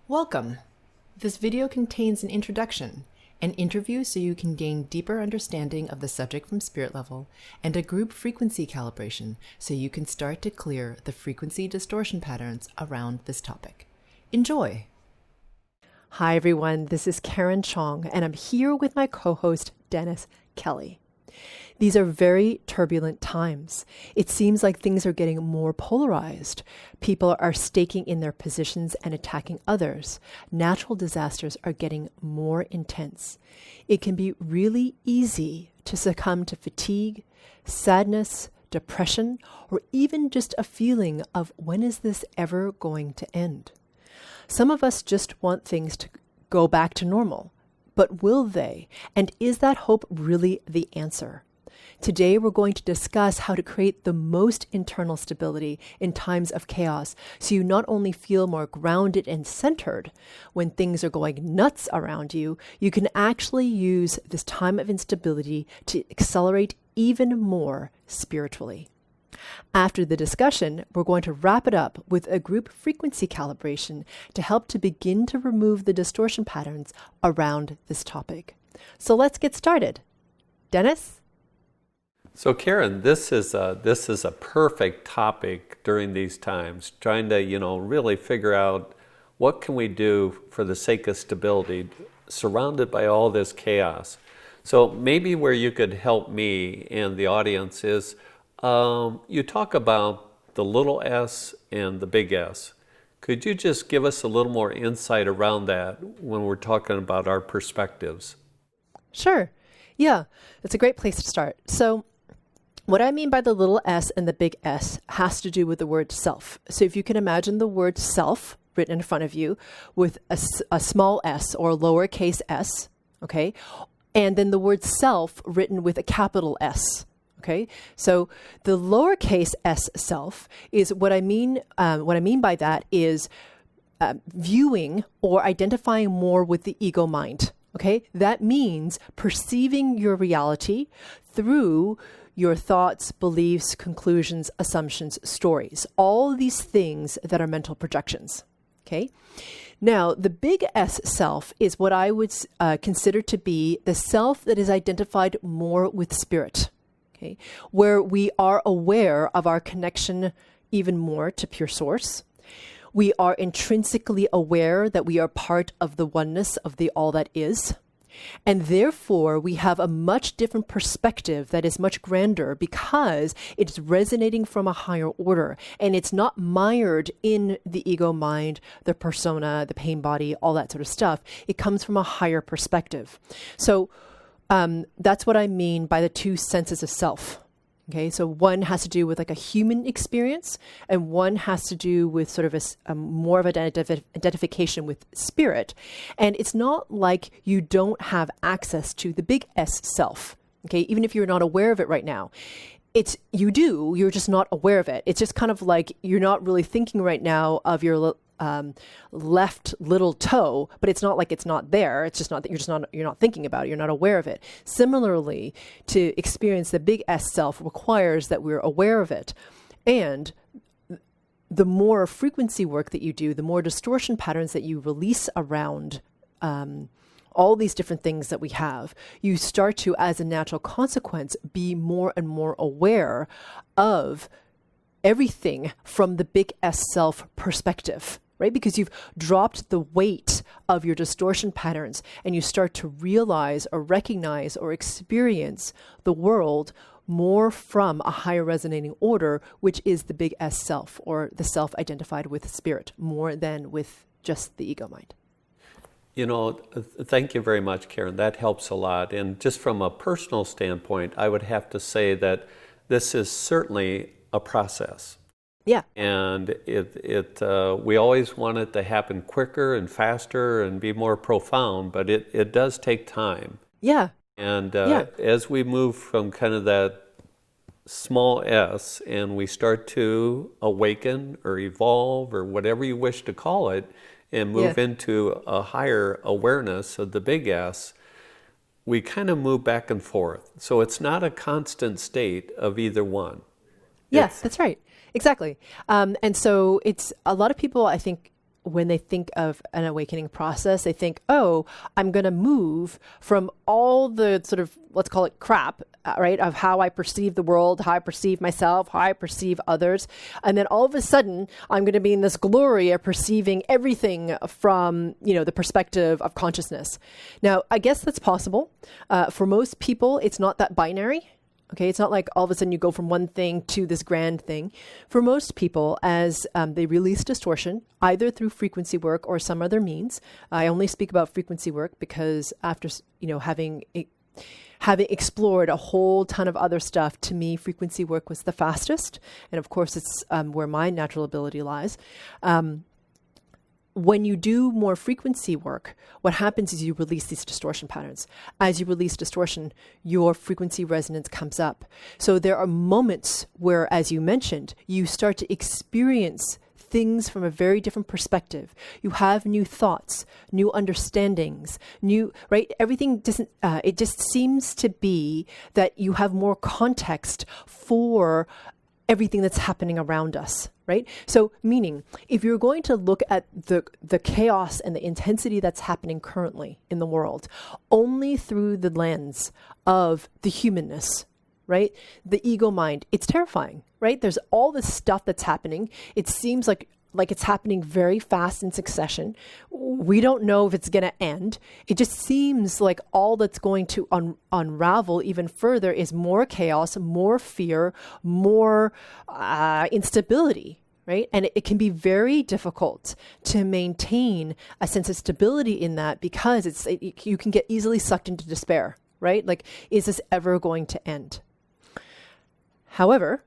Welcome! This video contains an introduction, an interview so you can gain deeper understanding of the subject from spirit level, and a group frequency calibration so you can start to clear the frequency distortion patterns around this topic. Enjoy! Hi everyone, this is Karen Cheong, and I'm here with my co-host Dennis Kelly. These are very turbulent times. It seems like things are getting more polarized. People are staking in their positions and attacking others. Natural disasters are getting more intense. It can be really easy to succumb to fatigue, sadness, depression, or even just a feeling of when is this ever going to end? Some of us just want things to go back to normal. But will they? And is that hope really the answer? Today, we're going to discuss how to create the most internal stability in times of chaos so you not only feel more grounded and centered when things are going nuts around you, you can actually use this time of instability to accelerate even more spiritually. After the discussion, we're going to wrap it up with a group frequency calibration to help to begin to remove the distortion patterns around this topic. So let's get started. Dennis? So Karen, this is a perfect topic during these times, trying to, really figure out what can we do for the sake of stability, surrounded by all this chaos. So maybe where you could help me and the audience is, you talk about the little s and the big S. Could you just give us a little more insight around that when we're talking about our perspectives? Sure. Yeah, it's a great place to start. So what I mean by the little s and the big S has to do with the word self. So if you can imagine the word self written in front of you with a small s or lowercase s, okay? And then the word self written with a capital S. Okay, so the lowercase s self is what I mean. What I mean by that is viewing or identifying more with the ego mind. Okay, that means perceiving your reality through your thoughts, beliefs, conclusions, assumptions, stories, all these things that are mental projections. Okay. Now, the big S self is what I would consider to be the self that is identified more with spirit. Okay, where we are aware of our connection even more to pure source. We are intrinsically aware that we are part of the oneness of the all that is. And therefore, we have a much different perspective that is much grander because it's resonating from a higher order. And it's not mired in the ego mind, the persona, the pain body, all that sort of stuff. It comes from a higher perspective. So that's what I mean by the two senses of self. Okay, so one has to do with like a human experience, and one has to do with sort of a more of an identification with spirit. And it's not like you don't have access to the big S self. Okay, even if you're not aware of it right now. You do, you're just not aware of it. It's just kind of like you're not really thinking right now of your left little toe, but it's not like it's not there. It's just not that you're not thinking about it. You're not aware of it. Similarly, to experience the big S self requires that we're aware of it. And the more frequency work that you do, the more distortion patterns that you release around all these different things that we have, you start to, as a natural consequence, be more and more aware of everything from the big S self perspective. Right? Because you've dropped the weight of your distortion patterns and you start to realize or recognize or experience the world more from a higher resonating order, which is the big S self or the self identified with spirit more than with just the ego mind. Thank you very much, Karen. That helps a lot. And just from a personal standpoint, I would have to say that this is certainly a process. Yeah. And we always want it to happen quicker and faster and be more profound, but it does take time. Yeah. And as we move from kind of that small s and we start to awaken or evolve or whatever you wish to call it and move into a higher awareness of the big S, we kind of move back and forth. So it's not a constant state of either one. Yes, that's right. Exactly. And so it's a lot of people, I think, when they think of an awakening process, they think, oh, I'm going to move from all the sort of, let's call it crap, right, of how I perceive the world, how I perceive myself, how I perceive others. And then all of a sudden, I'm going to be in this glory of perceiving everything from, the perspective of consciousness. Now, I guess that's possible. For most people, it's not that binary. Okay, it's not like all of a sudden you go from one thing to this grand thing. For most people, as they release distortion, either through frequency work or some other means, I only speak about frequency work because after, having explored a whole ton of other stuff, to me, frequency work was the fastest. And of course, it's where my natural ability lies. When you do more frequency work, what happens is you release these distortion patterns. As you release distortion, your frequency resonance comes up. So there are moments where, as you mentioned, you start to experience things from a very different perspective. You have new thoughts, new understandings, right? Everything doesn't, it just seems to be that you have more context for everything that's happening around us, right? So meaning, if you're going to look at the chaos and the intensity that's happening currently in the world, only through the lens of the humanness, right? The ego mind, it's terrifying, right? There's all this stuff that's happening. It seems like it's happening very fast in succession. We don't know if it's going to end. It just seems like all that's going to unravel even further is more chaos, more fear, more instability, right? And it can be very difficult to maintain a sense of stability in that because you can get easily sucked into despair, right? Like, is this ever going to end? However,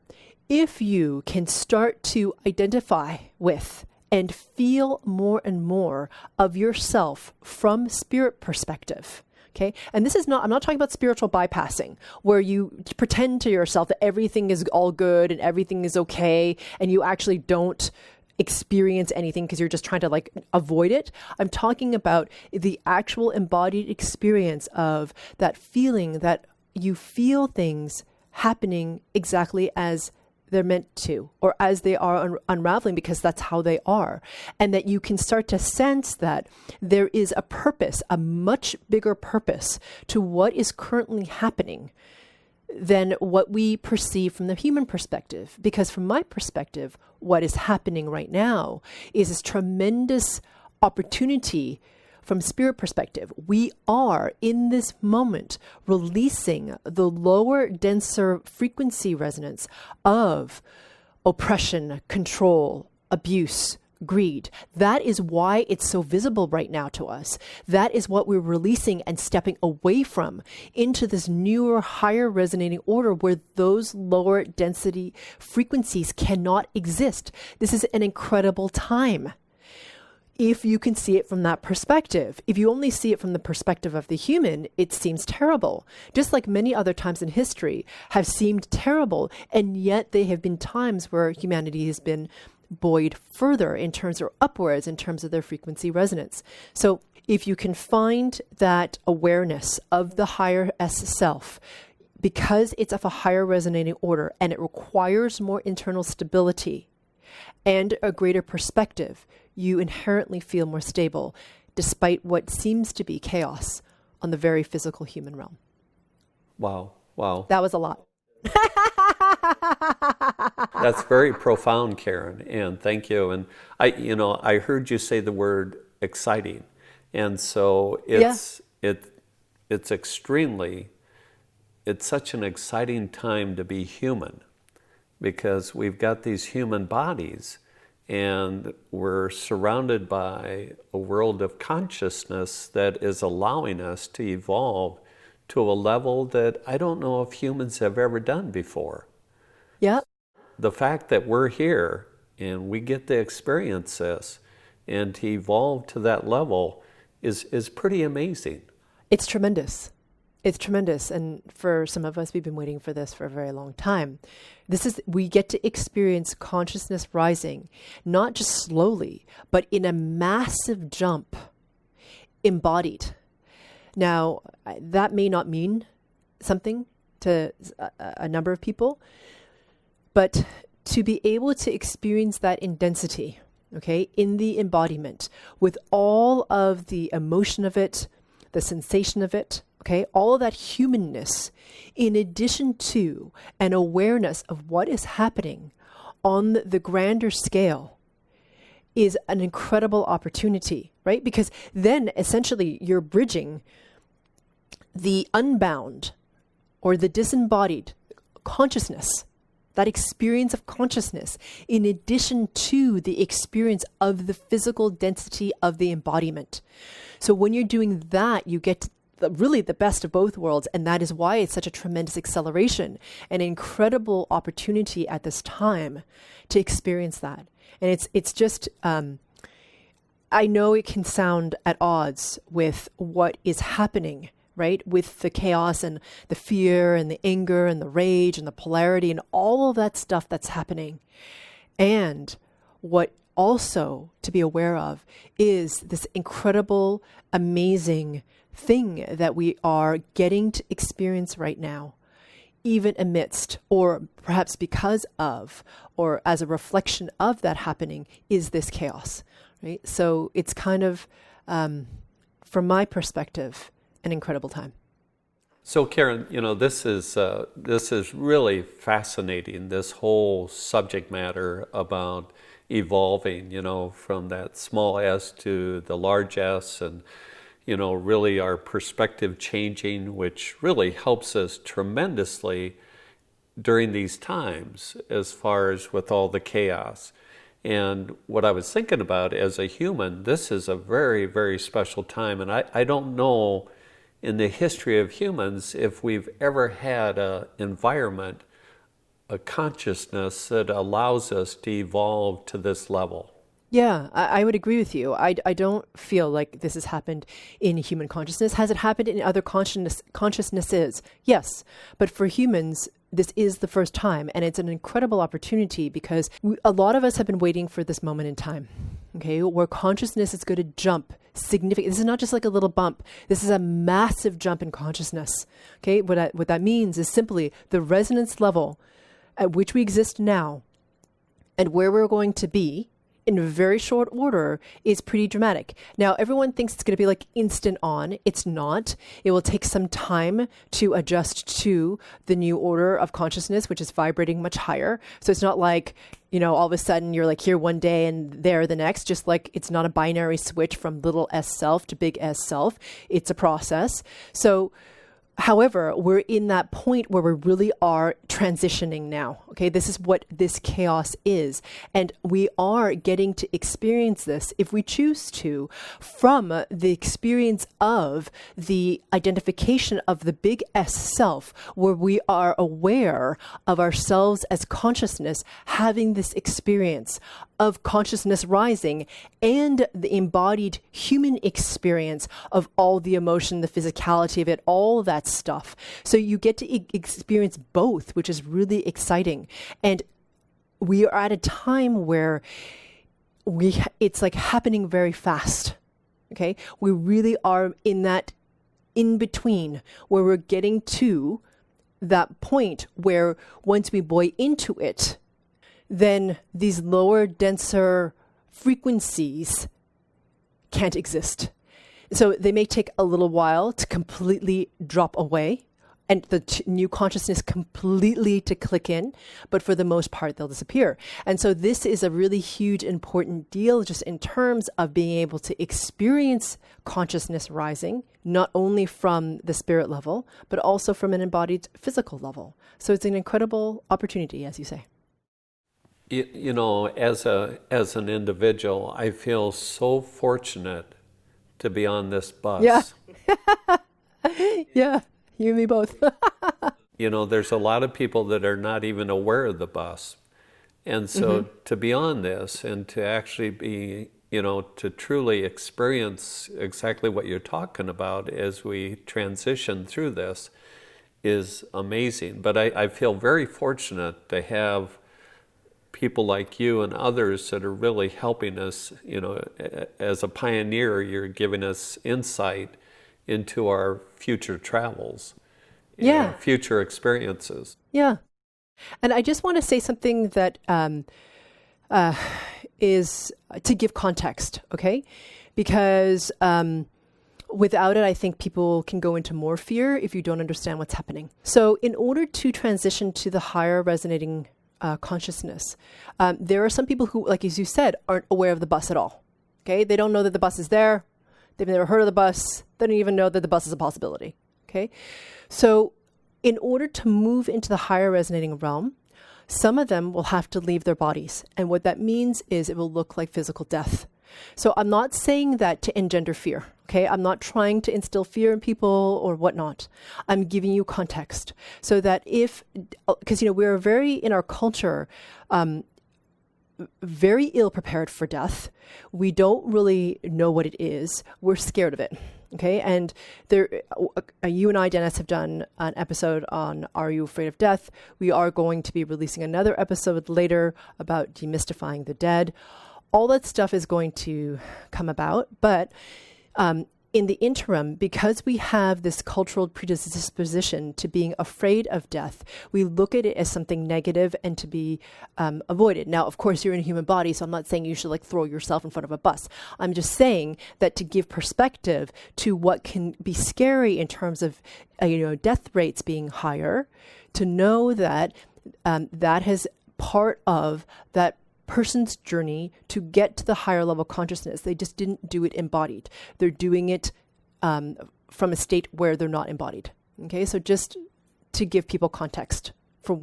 if you can start to identify with and feel more and more of yourself from spirit perspective, okay? And this is not, I'm not talking about spiritual bypassing, where you pretend to yourself that everything is all good and everything is okay, and you actually don't experience anything because you're just trying to avoid it. I'm talking about the actual embodied experience of that feeling that you feel things happening exactly as they're meant to, or as they are unraveling, because that's how they are. And that you can start to sense that there is a purpose, a much bigger purpose to what is currently happening than what we perceive from the human perspective. Because from my perspective, what is happening right now is this tremendous opportunity. From spirit perspective, we are in this moment releasing the lower, denser frequency resonance of oppression, control, abuse, greed. That is why it's so visible right now to us. That is what we're releasing and stepping away from into this newer, higher resonating order where those lower density frequencies cannot exist. This is an incredible time. If you can see it from that perspective. If you only see it from the perspective of the human, it seems terrible. Just like many other times in history have seemed terrible, and yet they have been times where humanity has been buoyed further in terms or upwards in terms of their frequency resonance. So if you can find that awareness of the higher S self, because it's of a higher resonating order and it requires more internal stability and a greater perspective, you inherently feel more stable, despite what seems to be chaos on the very physical human realm. Wow. Wow. That was a lot. That's very profound, Karen, and thank you. And I heard you say the word exciting. And so it's such an exciting time to be human, because we've got these human bodies and we're surrounded by a world of consciousness that is allowing us to evolve to a level that I don't know if humans have ever done before. Yeah. The fact that we're here and we get to experience this and to evolve to that level is pretty amazing. It's tremendous. It's tremendous. And for some of us, we've been waiting for this for a very long time. We get to experience consciousness rising, not just slowly, but in a massive jump, embodied. Now, that may not mean something to a number of people, but to be able to experience that in density, okay, in the embodiment, with all of the emotion of it, the sensation of it, okay, all of that humanness, in addition to an awareness of what is happening on the grander scale, is an incredible opportunity, right? Because then essentially you're bridging the unbound or the disembodied consciousness, that experience of consciousness, in addition to the experience of the physical density of the embodiment. So when you're doing that, you get really the best of both worlds. And that is why it's such a tremendous acceleration, an incredible opportunity at this time to experience that. And it's just, I know it can sound at odds with what is happening, right? With the chaos and the fear and the anger and the rage and the polarity and all of that stuff that's happening. And what also to be aware of is this incredible, amazing thing that we are getting to experience right now, even amidst, or perhaps because of, or as a reflection of that happening, is this chaos, right? So it's kind of, from my perspective, an incredible time. So Karen, this is really fascinating, this whole subject matter about evolving, from that small s to the large S, and really our perspective changing, which really helps us tremendously during these times as far as with all the chaos. And what I was thinking about as a human, this is a very, very special time. And I don't know in the history of humans if we've ever had an environment, a consciousness that allows us to evolve to this level. Yeah, I would agree with you. I don't feel like this has happened in human consciousness. Has it happened in other consciousnesses? Yes. But for humans, this is the first time. And it's an incredible opportunity because a lot of us have been waiting for this moment in time, okay, where consciousness is going to jump significant. This is not just like a little bump. This is a massive jump in consciousness. Okay, what that means is simply the resonance level at which we exist now and where we're going to be in very short order is pretty dramatic. Now, everyone thinks it's going to be like instant on. It's not. It will take some time to adjust to the new order of consciousness, which is vibrating much higher. So it's not like, all of a sudden you're like here one day and there the next, just like it's not a binary switch from little s self to big S self. It's a process. So however, we're in that point where we really are transitioning now. Okay, this is what this chaos is. And we are getting to experience this, if we choose to, from the experience of the identification of the big S self, where we are aware of ourselves as consciousness, having this experience of consciousness rising and the embodied human experience of all the emotion, the physicality of it, all that stuff. So you get to experience both, which is really exciting. And we are at a time where it's like happening very fast. Okay. We really are in that in between where we're getting to that point where once we buoy into it, then these lower, denser frequencies can't exist. So they may take a little while to completely drop away and the new consciousness completely to click in, but for the most part, they'll disappear. And so this is a really huge, important deal just in terms of being able to experience consciousness rising, not only from the spirit level, but also from an embodied physical level. So it's an incredible opportunity, as you say. As an individual, I feel so fortunate to be on this bus. Yeah. Yeah, you and me both. There's a lot of people that are not even aware of the bus. And so to be on this and to actually be, to truly experience exactly what you're talking about as we transition through this is amazing. But I feel very fortunate to have people like you and others that are really helping us, as a pioneer, you're giving us insight into our future travels, future experiences. Yeah. And I just want to say something that is to give context, okay? Because without it, I think people can go into more fear if you don't understand what's happening. So in order to transition to the higher resonating consciousness, there are some people who, like as you said, aren't aware of the bus at all, okay? They don't know that the bus is there. They've never heard of the bus. They don't even know that the bus is a possibility, okay? So in order to move into the higher resonating realm, some of them will have to leave their bodies. And what that means is it will look like physical death. So I'm not saying that to engender fear, okay? I'm not trying to instill fear in people or whatnot. I'm giving you context so that because, we're very, in our culture, very ill prepared for death. We don't really know what it is. We're scared of it. Okay, and you and I, Dennis, have done an episode on Are You Afraid of Death? We are going to be releasing another episode later about demystifying the dead. All that stuff is going to come about, but in the interim, because we have this cultural predisposition to being afraid of death, we look at it as something negative and to be avoided. Now, of course, you're in a human body, so I'm not saying you should throw yourself in front of a bus. I'm just saying that to give perspective to what can be scary in terms of death rates being higher, to know that that is part of that person's journey to get to the higher level consciousness. They just didn't do it embodied. They're doing it from a state where they're not embodied. Okay, so just to give people context for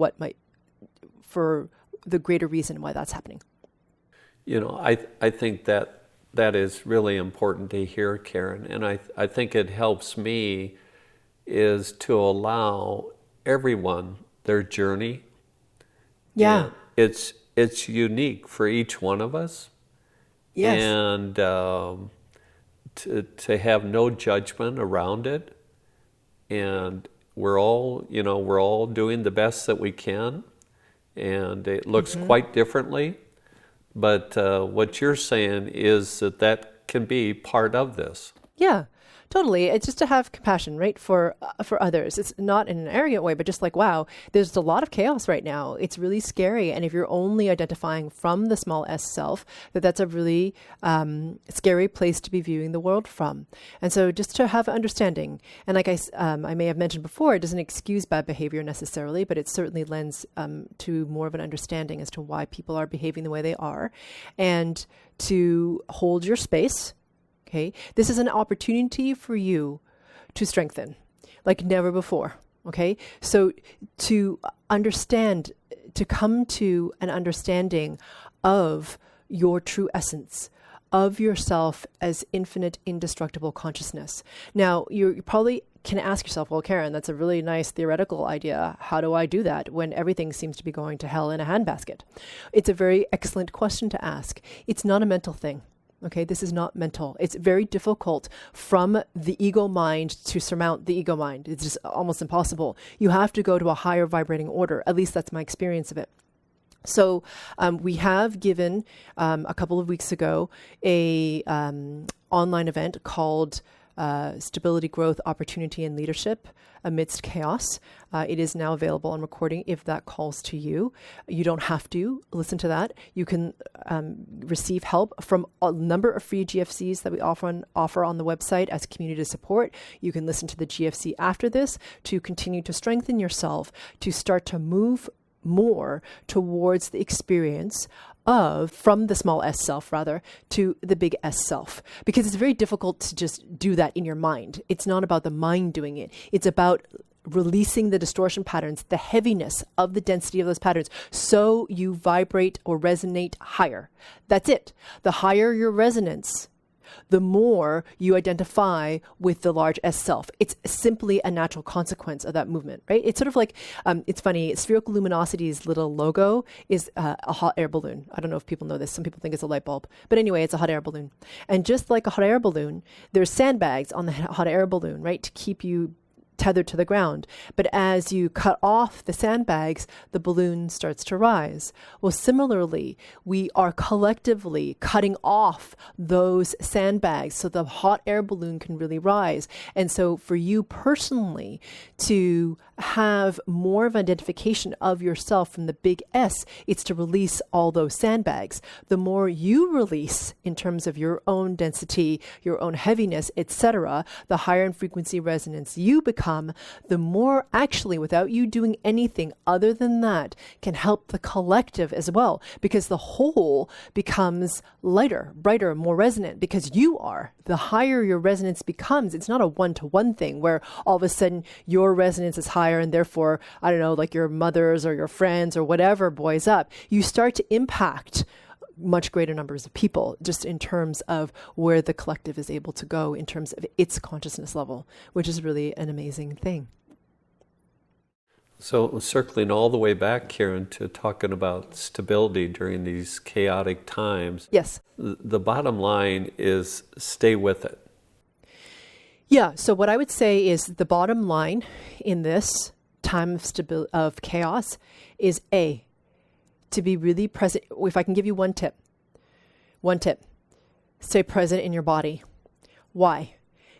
for the greater reason why that's happening. I think that is really important to hear, Karen, and I think it helps me is to allow everyone their journey. Yeah. And it's unique for each one of us. Yes. And to have no judgment around it. And we're all doing the best that we can. And it looks quite differently. But what you're saying is that can be part of this. Yeah. Totally. It's just to have compassion, right, for others. It's not in an arrogant way, but just wow, there's a lot of chaos right now. It's really scary. And if you're only identifying from the small s self, that's a really scary place to be viewing the world from. And so just to have understanding. And like I may have mentioned before, it doesn't excuse bad behavior necessarily, but it certainly lends to more of an understanding as to why people are behaving the way they are. And to hold your space. Okay, this is an opportunity for you to strengthen like never before. Okay, so to understand, to come to an understanding of your true essence, of yourself as infinite, indestructible consciousness. Now, you probably can ask yourself, well, Karen, that's a really nice theoretical idea. How do I do that when everything seems to be going to hell in a handbasket? It's a very excellent question to ask. It's not a mental thing. Okay, this is not mental. It's very difficult from the ego mind to surmount the ego mind. It's just almost impossible. You have to go to a higher vibrating order. At least that's my experience of it. So we have given a couple of weeks ago a online event called Stability, Growth, Opportunity, and Leadership Amidst Chaos. It is now available on recording if that calls to you. You don't have to listen to that. You can receive help from a number of free GFCs that we offer on the website as community support. You can listen to the GFC after this to continue to strengthen yourself, to start to move more towards the experience from the small s self rather to the big S self, because it's very difficult to just do that in your mind. It's not about the mind doing it. It's about releasing the distortion patterns, the heaviness of the density of those patterns, so you vibrate or resonate higher. That's it. The higher your resonance, the more you identify with the large S self. It's simply a natural consequence of that movement, right? It's sort of like, it's funny, Spherical Luminosity's little logo is a hot air balloon. I don't know if people know this. Some people think it's a light bulb. But anyway, it's a hot air balloon. And just like a hot air balloon, there's sandbags on the hot air balloon, right, to keep you tethered to the ground. But as you cut off the sandbags, the balloon starts to rise. Well, similarly, we are collectively cutting off those sandbags so the hot air balloon can really rise. And so for you personally to have more of identification of yourself from the big S, it's to release all those sandbags. The more you release in terms of your own density, your own heaviness, etc., the higher in frequency resonance you become, the more actually, without you doing anything other than that, can help the collective as well, because the whole becomes lighter, brighter, more resonant, because you are. The higher your resonance becomes, it's not a one-to-one thing where all of a sudden your resonance is higher and therefore, I don't know, like your mother's or your friends or whatever buoys up. You start to impact much greater numbers of people just in terms of where the collective is able to go in terms of its consciousness level, which is really an amazing thing. So circling all the way back, Karen, to talking about stability during these chaotic times. Yes. The bottom line is stay with it. Yeah. So what I would say is the bottom line in this time of chaos is to be really present. If I can give you one tip, stay present in your body. Why?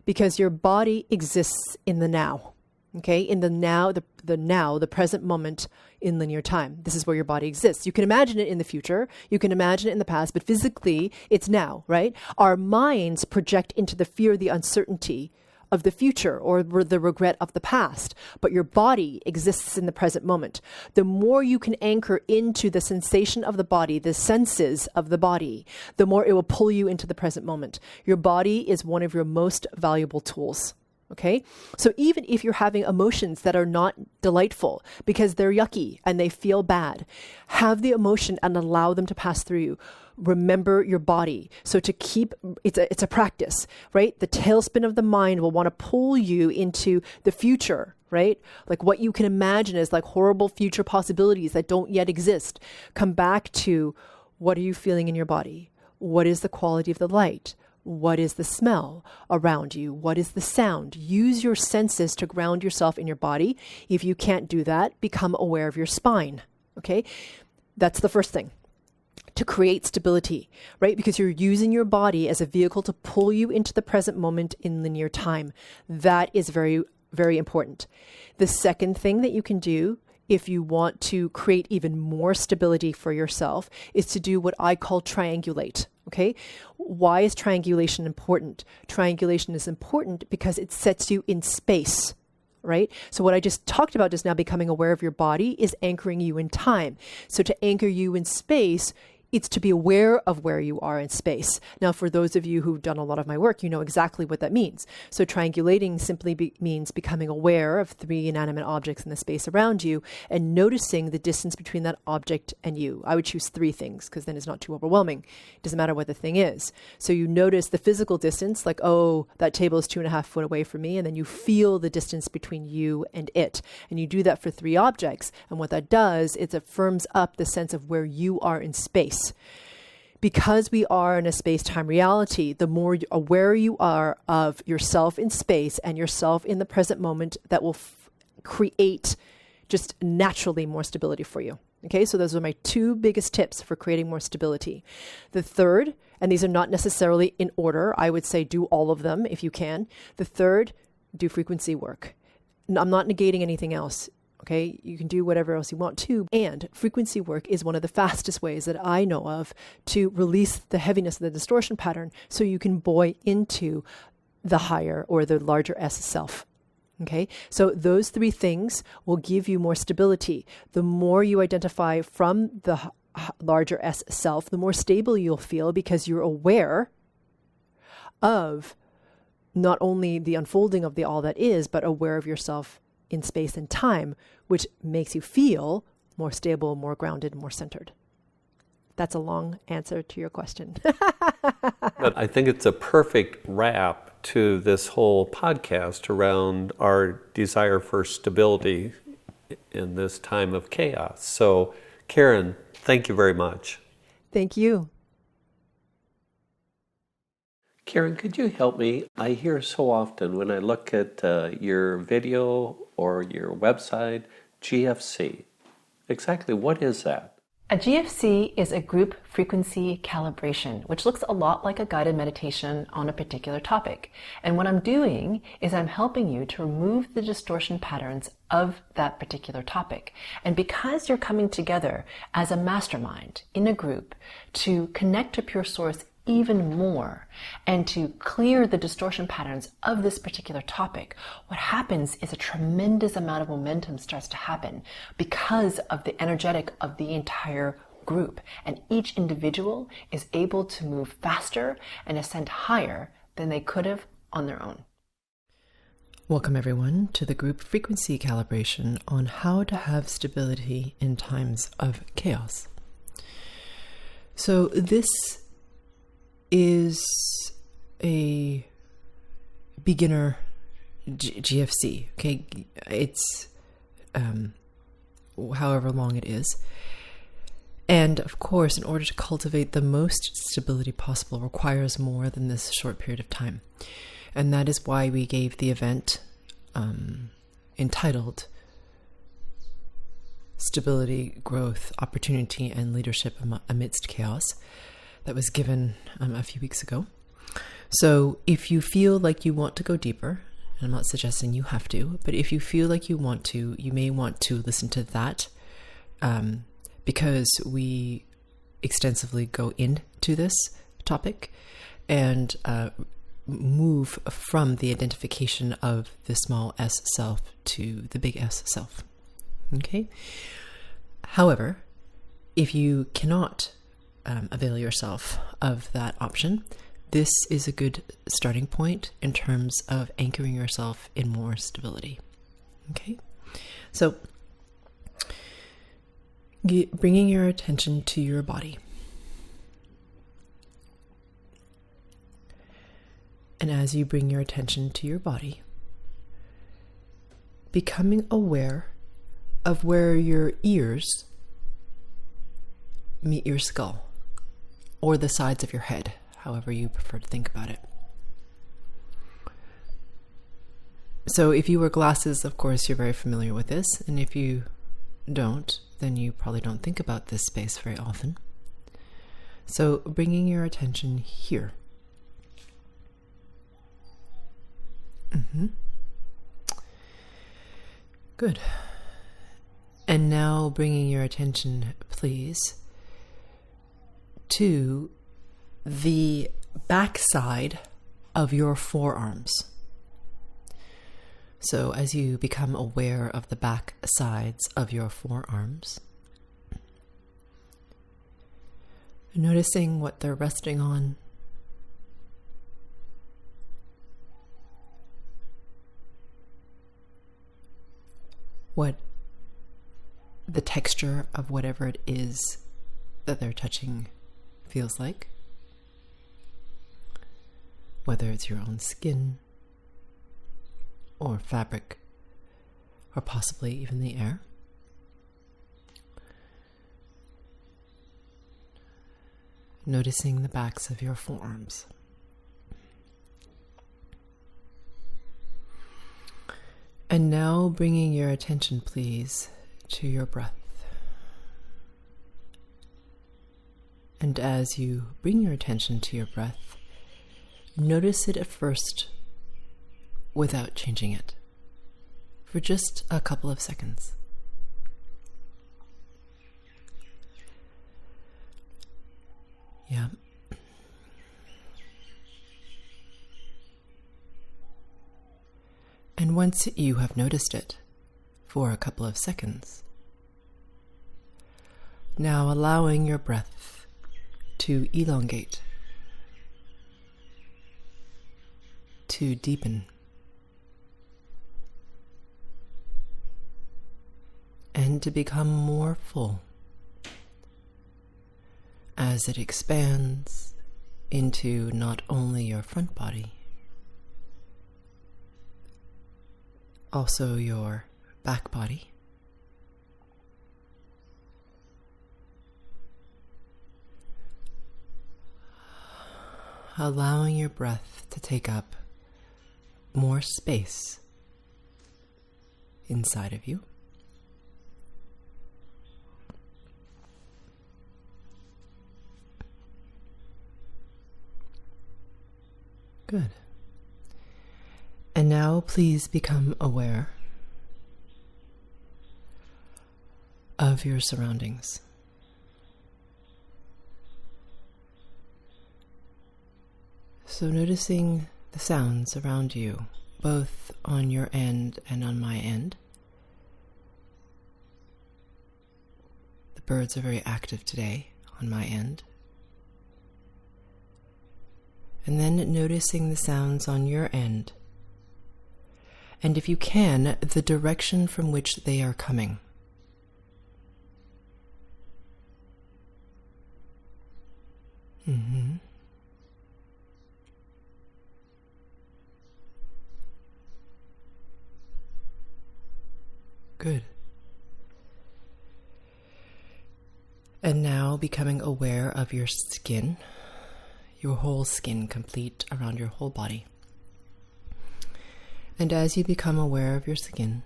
Because your body exists in the now. Okay, in the now, the present moment in linear time. This is where your body exists. You can imagine it in the future, you can imagine it in the past, but physically it's now, right? Our minds project into the fear, the uncertainty of the future or the regret of the past, but your body exists in the present moment. The more you can anchor into the sensation of the body, the senses of the body, the more it will pull you into the present moment. Your body is one of your most valuable tools. Okay, so even if you're having emotions that are not delightful because they're yucky and they feel bad, have the emotion and allow them to pass through you. Remember your body. So to keep, it's a practice, right? The tailspin of the mind will want to pull you into the future, right? Like what you can imagine as like horrible future possibilities that don't yet exist. Come back to what are you feeling in your body? What is the quality of the light? What is the smell around you? What is the sound? Use your senses to ground yourself in your body. If you can't do that, become aware of your spine. Okay? That's the first thing. To create stability, right? Because you're using your body as a vehicle to pull you into the present moment in linear time. That is very, very important. The second thing that you can do if you want to create even more stability for yourself is to do what I call triangulate. Okay. Why is triangulation important? Triangulation is important because it sets you in space, right? So what I just talked about just now, becoming aware of your body, is anchoring you in time. So to anchor you in space, it's to be aware of where you are in space. Now, for those of you who've done a lot of my work, you know exactly what that means. So triangulating simply means becoming aware of 3 inanimate objects in the space around you and noticing the distance between that object and you. I would choose 3 things because then it's not too overwhelming. It doesn't matter what the thing is. So you notice the physical distance, like, oh, that table is 2.5 foot away from me. And then you feel the distance between you and it. And you do that for 3 objects. And what that does is it firms up the sense of where you are in space. Because we are in a space-time reality, the more aware you are of yourself in space and yourself in the present moment, that will create just naturally more stability for you. Okay, so those are my 2 biggest tips for creating more stability. The third, and these are not necessarily in order, I would say do all of them if you can. The third, do frequency work. I'm not negating anything else. Okay, you can do whatever else you want to. And frequency work is one of the fastest ways that I know of to release the heaviness of the distortion pattern so you can buoy into the higher or the larger S self. Okay, so those 3 things will give you more stability. The more you identify from the larger S self, the more stable you'll feel because you're aware of not only the unfolding of the all that is, but aware of yourself in space and time, which makes you feel more stable, more grounded, more centered. That's a long answer to your question. But I think it's a perfect wrap to this whole podcast around our desire for stability in this time of chaos. So, Karen, thank you very much. Thank you. Karen, could you help me? I hear so often when I look at your video or your website, GFC. Exactly what is that? A GFC is a group frequency calibration, which looks a lot like a guided meditation on a particular topic. And what I'm doing is I'm helping you to remove the distortion patterns of that particular topic. And because you're coming together as a mastermind in a group to connect to pure source even more and to clear the distortion patterns of this particular topic, what happens is a tremendous amount of momentum starts to happen because of the energetic of the entire group. And each individual is able to move faster and ascend higher than they could have on their own. Welcome everyone to the Group Frequency Calibration on how to have stability in times of chaos. So this is a beginner GFC. Okay, it's however long it is. And of course, in order to cultivate the most stability possible requires more than this short period of time. And that is why we gave the event entitled Stability, Growth, Opportunity, and Leadership Amidst Chaos. That was given a few weeks ago. So if you feel like you want to go deeper, and I'm not suggesting you have to, but if you feel like you want to, you may want to listen to that because we extensively go into this topic and move from the identification of the small s self to the big S self. Okay? However, if you cannot avail yourself of that option, this is a good starting point in terms of anchoring yourself in more stability. Okay, so bringing your attention to your body. And as you bring your attention to your body, becoming aware of where your ears meet your skull, or the sides of your head, however you prefer to think about it. So if you wear glasses, of course, you're very familiar with this. And if you don't, then you probably don't think about this space very often. So bringing your attention here. Good. And now bringing your attention, please, to the backside of your forearms. So as you become aware of the back sides of your forearms, noticing what they're resting on, what the texture of whatever it is that they're touching feels like, whether it's your own skin or fabric or possibly even the air. Noticing the backs of your forearms. And now bringing your attention, please, to your breath. And as you bring your attention to your breath, notice it at first without changing it for just a couple of seconds. Yeah. And once you have noticed it for a couple of seconds, now allowing your breath to elongate, to deepen, and to become more full as it expands into not only your front body, also your back body, allowing your breath to take up more space inside of you. Good. And now please become aware of your surroundings. So noticing the sounds around you, both on your end and on my end. The birds are very active today on my end. And then noticing the sounds on your end. And if you can, the direction from which they are coming. Mm-hmm. Good. And now becoming aware of your skin, your whole skin complete around your whole body. And as you become aware of your skin,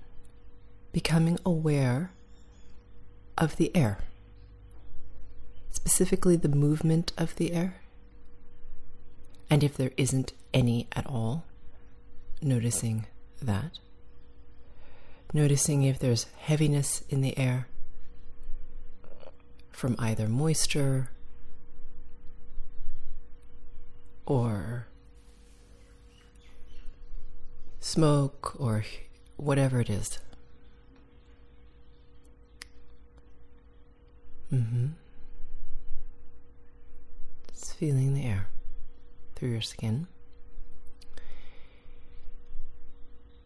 becoming aware of the air, specifically the movement of the air. And if there isn't any at all, noticing that. Noticing if there's heaviness in the air from either moisture or smoke or whatever it is. Just feeling the air through your skin.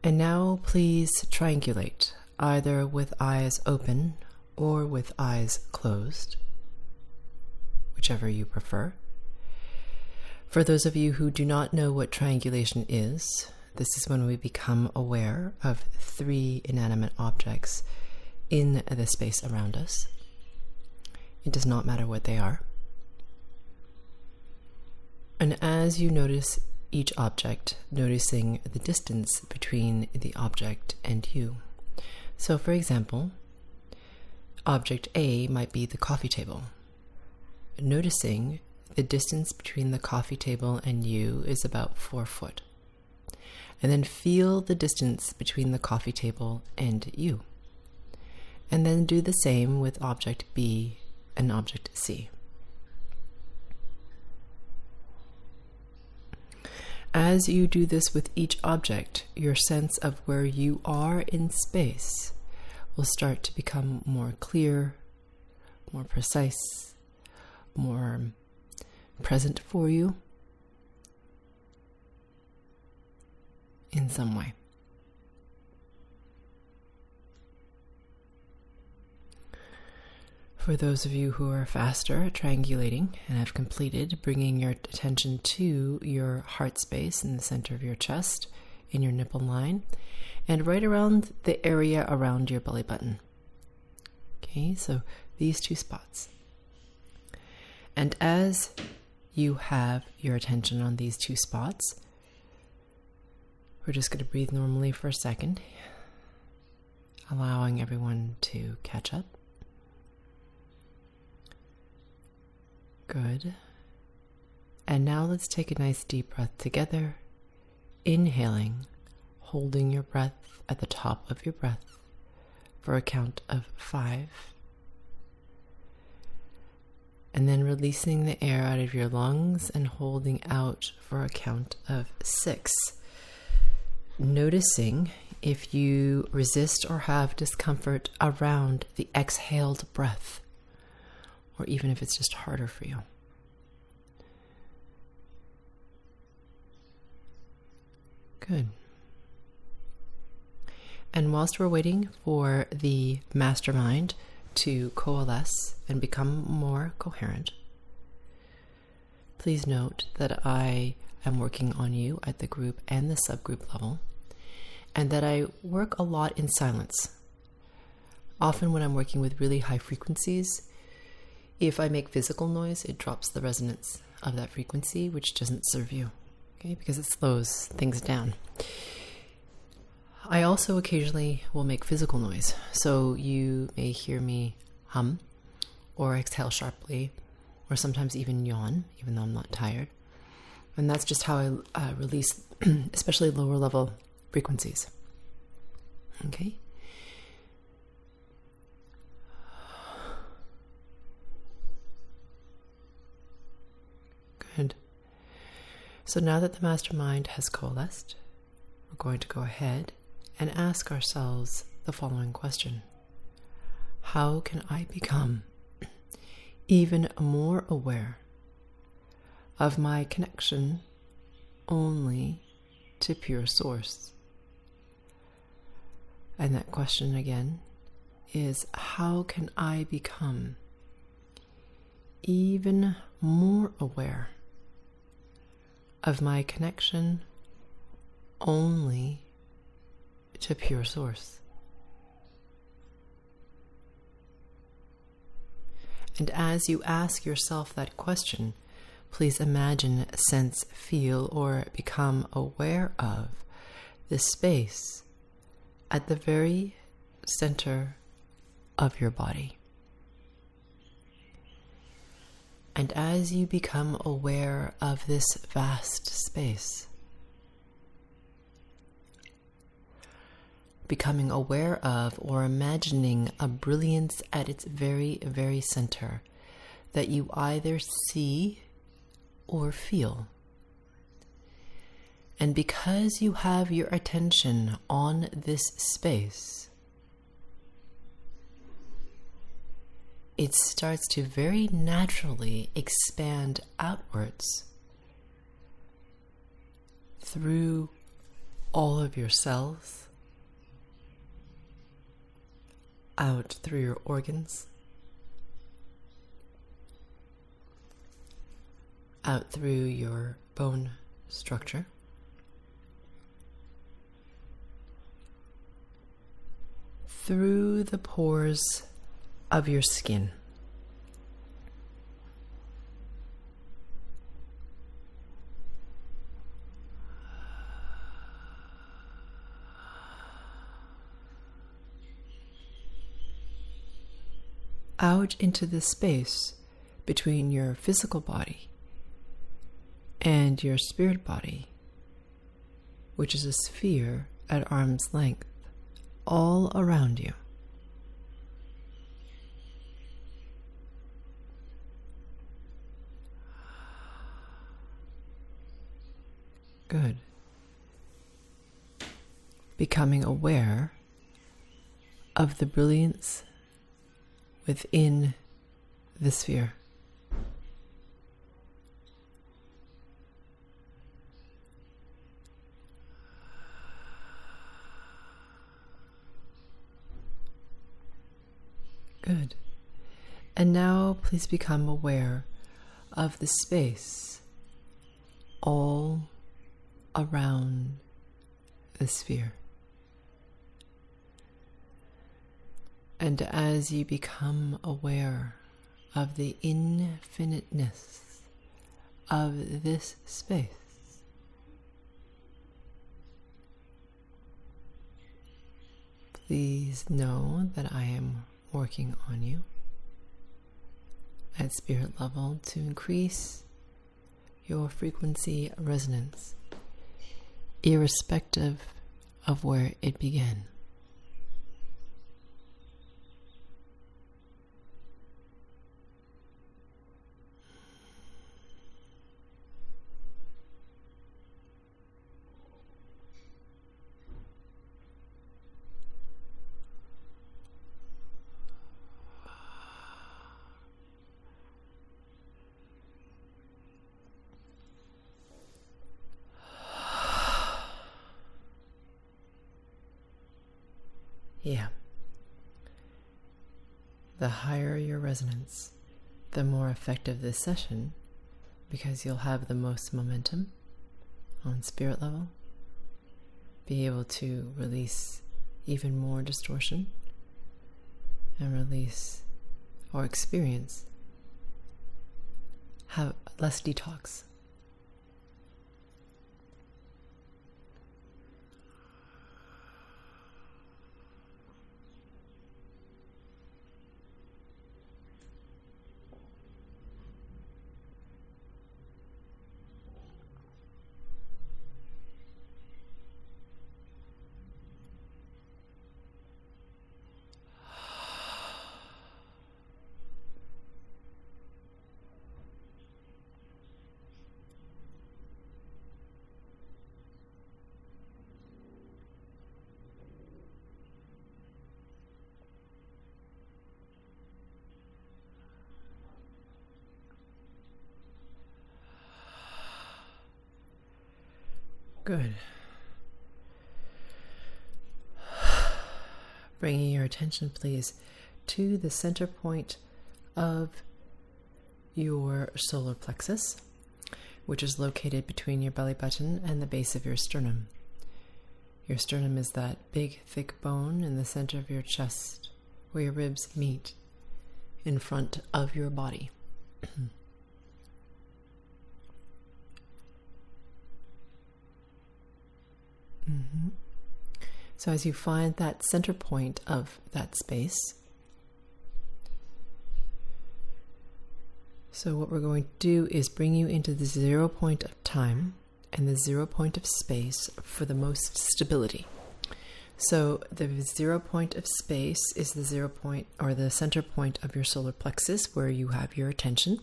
And now please triangulate, either with eyes open or with eyes closed, whichever you prefer. For those of you who do not know what triangulation is, this is when we become aware of 3 inanimate objects in the space around us. It does not matter what they are. And as you notice each object, noticing the distance between the object and you. So for example, object A might be the coffee table. Noticing the distance between the coffee table and you is about 4 foot. And then feel the distance between the coffee table and you. And then do the same with object B and object C. As you do this with each object, your sense of where you are in space will start to become more clear, more precise, more present for you in some way. For those of you who are faster at triangulating and have completed, bringing your attention to your heart space in the center of your chest, in your nipple line, and right around the area around your belly button. Okay, so these 2 spots. And as you have your attention on these 2 spots, we're just going to breathe normally for a second, allowing everyone to catch up. Good. And now let's take a nice deep breath together, inhaling, holding your breath at the top of your breath for a count of 5. And then releasing the air out of your lungs and holding out for a count of 6. Noticing if you resist or have discomfort around the exhaled breath, or even if it's just harder for you. Good. And whilst we're waiting for the mastermind to coalesce and become more coherent, please note that I am working on you at the group and the subgroup level, and that I work a lot in silence. Often when I'm working with really high frequencies, if I make physical noise, it drops the resonance of that frequency which doesn't serve you, okay, because it slows things down. I also occasionally will make physical noise, so you may hear me hum or exhale sharply, or sometimes even yawn, even though I'm not tired. And that's just how I release especially lower level frequencies. Okay? Good. So now that the mastermind has coalesced, we're going to go ahead and ask ourselves the following question. How can I become even more aware of my connection only to pure source? And that question again is, how can I become even more aware of my connection only to pure source? And as you ask yourself that question, please imagine, sense, feel, or become aware of this space at the very center of your body. And as you become aware of this vast space, becoming aware of or imagining a brilliance at its very, very center that you either see or feel. And because you have your attention on this space, it starts to very naturally expand outwards through all of your cells, out through your organs, out through your bone structure, through the pores of your skin, out into the space between your physical body and your spirit body, which is a sphere at arm's length all around you. Good. Becoming aware of the brilliance within the sphere. Good. And now please become aware of the space all around the sphere. And as you become aware of the infiniteness of this space, please know that I am working on you at spirit level to increase your frequency resonance, irrespective of where it began. Yeah. The higher your resonance, the more effective this session, because you'll have the most momentum on spirit level, be able to release even more distortion, and release or experience have less detox. Good. Bringing your attention, please, to the center point of your solar plexus, which is located between your belly button and the base of your sternum. Your sternum is that big, thick bone in the center of your chest where your ribs meet in front of your body. So as you find that center point of that space, so what we're going to do is bring you into the 0 point of time and the 0 point of space for the most stability. So the 0 point of space is the 0 point, or the center point of your solar plexus where you have your attention,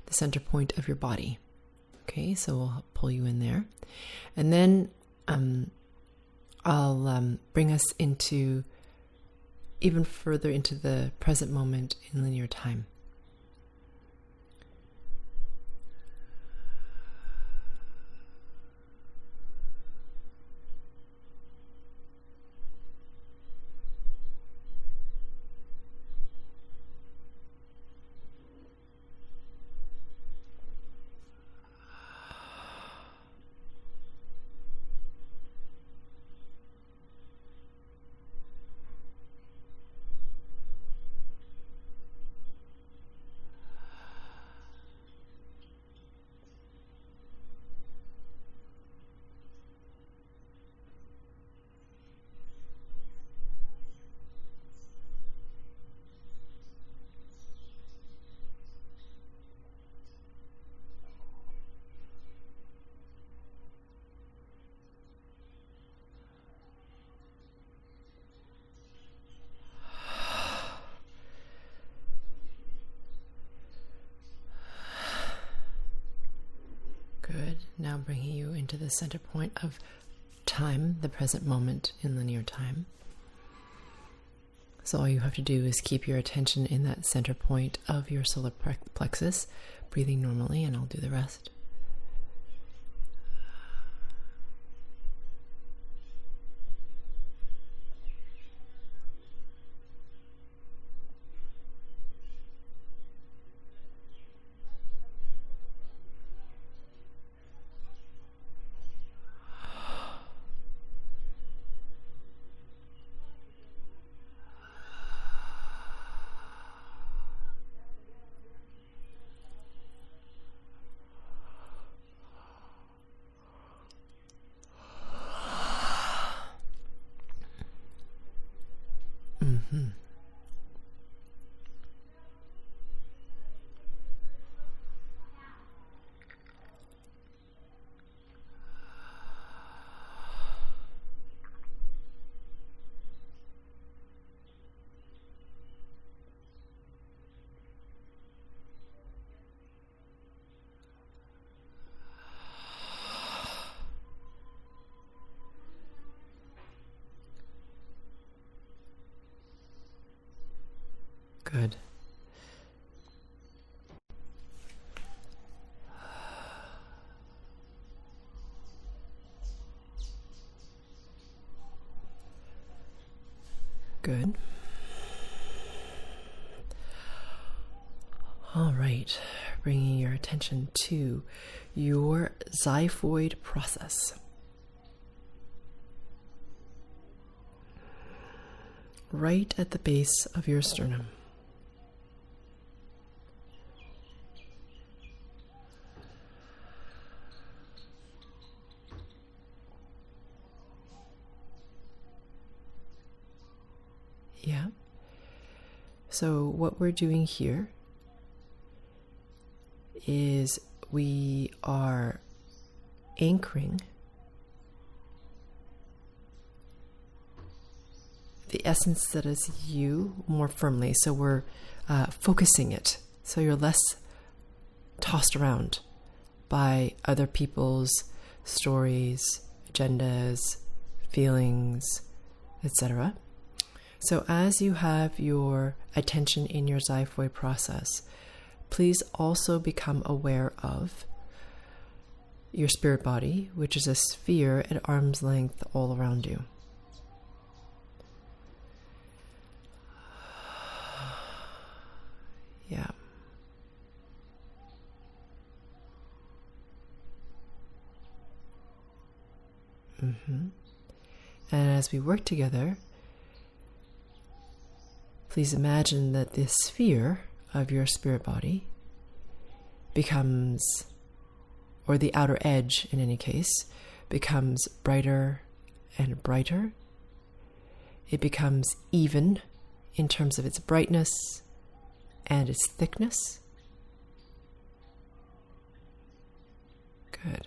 the center point of your body. Okay, so we'll pull you in there. And then I'll bring us into even further into the present moment in linear time. Good. Now bringing you into the center point of time, the present moment in linear time. So all you have to do is keep your attention in that center point of your solar plexus, breathing normally, and I'll do the rest. Good. Good. All right, bringing your attention to your xiphoid process. Right at the base of your sternum. Yeah. So what we're doing here is we are anchoring the essence that is you more firmly. So we're focusing it. So you're less tossed around by other people's stories, agendas, feelings, etc. So as you have your attention in your xiphoid process, please also become aware of your spirit body, which is a sphere at arm's length all around you. Yeah. And as we work together, please imagine that this sphere of your spirit body becomes, or the outer edge in any case, becomes brighter and brighter. It becomes even in terms of its brightness and its thickness. Good.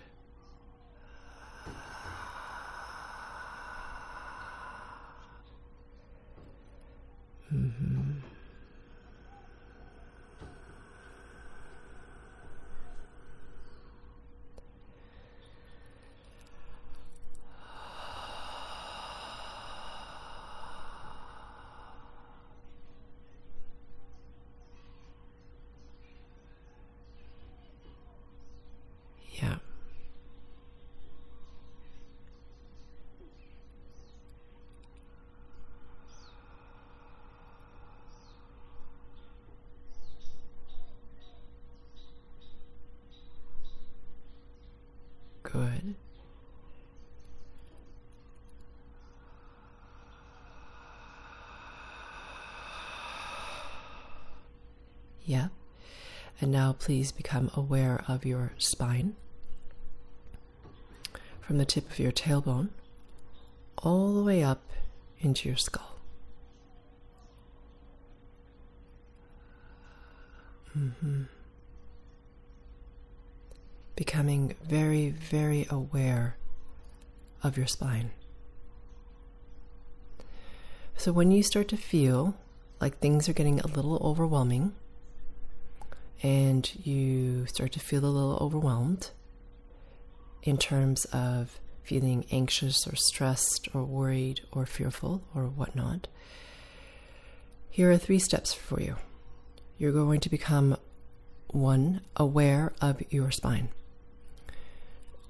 Yeah. Good. Yeah. And now please become aware of your spine. From the tip of your tailbone all the way up into your skull. Becoming very, very aware of your spine. So when you start to feel like things are getting a little overwhelming, and you start to feel a little overwhelmed in terms of feeling anxious or stressed or worried or fearful or whatnot, here are 3 steps for you. You're going to become 1, aware of your spine.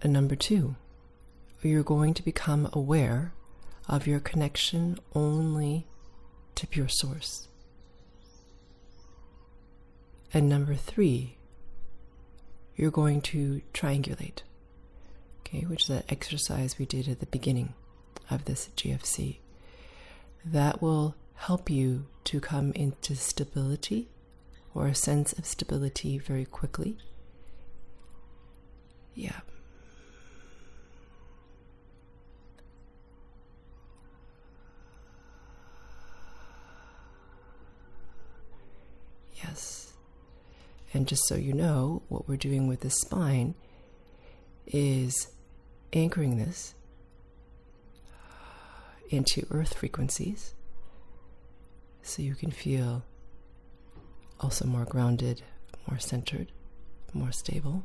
And number 2, you're going to become aware of your connection only to pure source. And number 3, you're going to triangulate, okay, which is that exercise we did at the beginning of this GFC. That will help you to come into stability, or a sense of stability, very quickly. Yeah. Yes. And just so you know, what we're doing with the spine is anchoring this into earth frequencies, so you can feel also more grounded, more centered, more stable.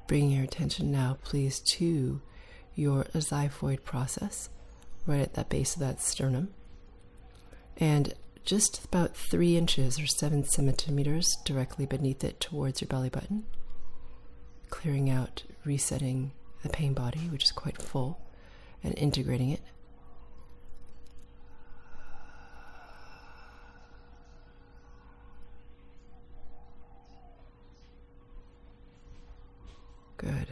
Bring your attention now, please, to your xiphoid process, right at that base of that sternum. And just about 3 inches or 7 centimeters directly beneath it towards your belly button. Clearing out, resetting the pain body, which is quite full, and integrating it. Good.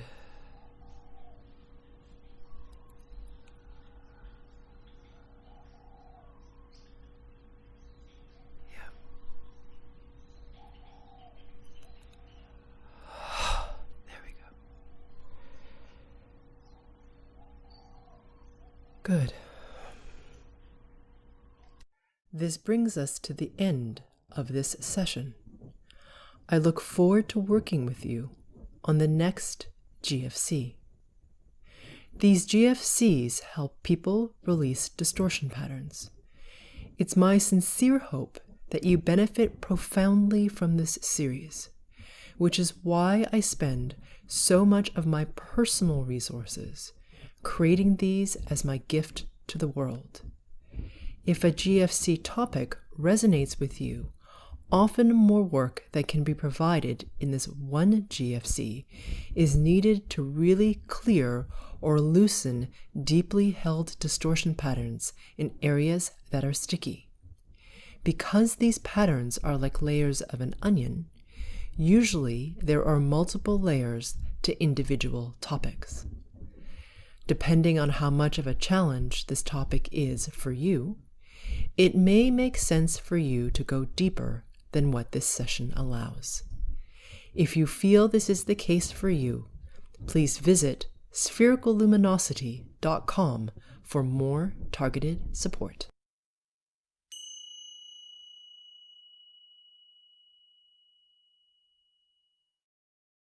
Yeah. There we go. Good. This brings us to the end of this session. I look forward to working with you on the next GFC. These GFCs help people release distortion patterns. It's my sincere hope that you benefit profoundly from this series, which is why I spend so much of my personal resources creating these as my gift to the world. If a GFC topic resonates with you, often more work that can be provided in this one GFC is needed to really clear or loosen deeply held distortion patterns in areas that are sticky. Because these patterns are like layers of an onion, usually there are multiple layers to individual topics. Depending on how much of a challenge this topic is for you, it may make sense for you to go deeper than what this session allows. If you feel this is the case for you, please visit sphericalluminosity.com for more targeted support.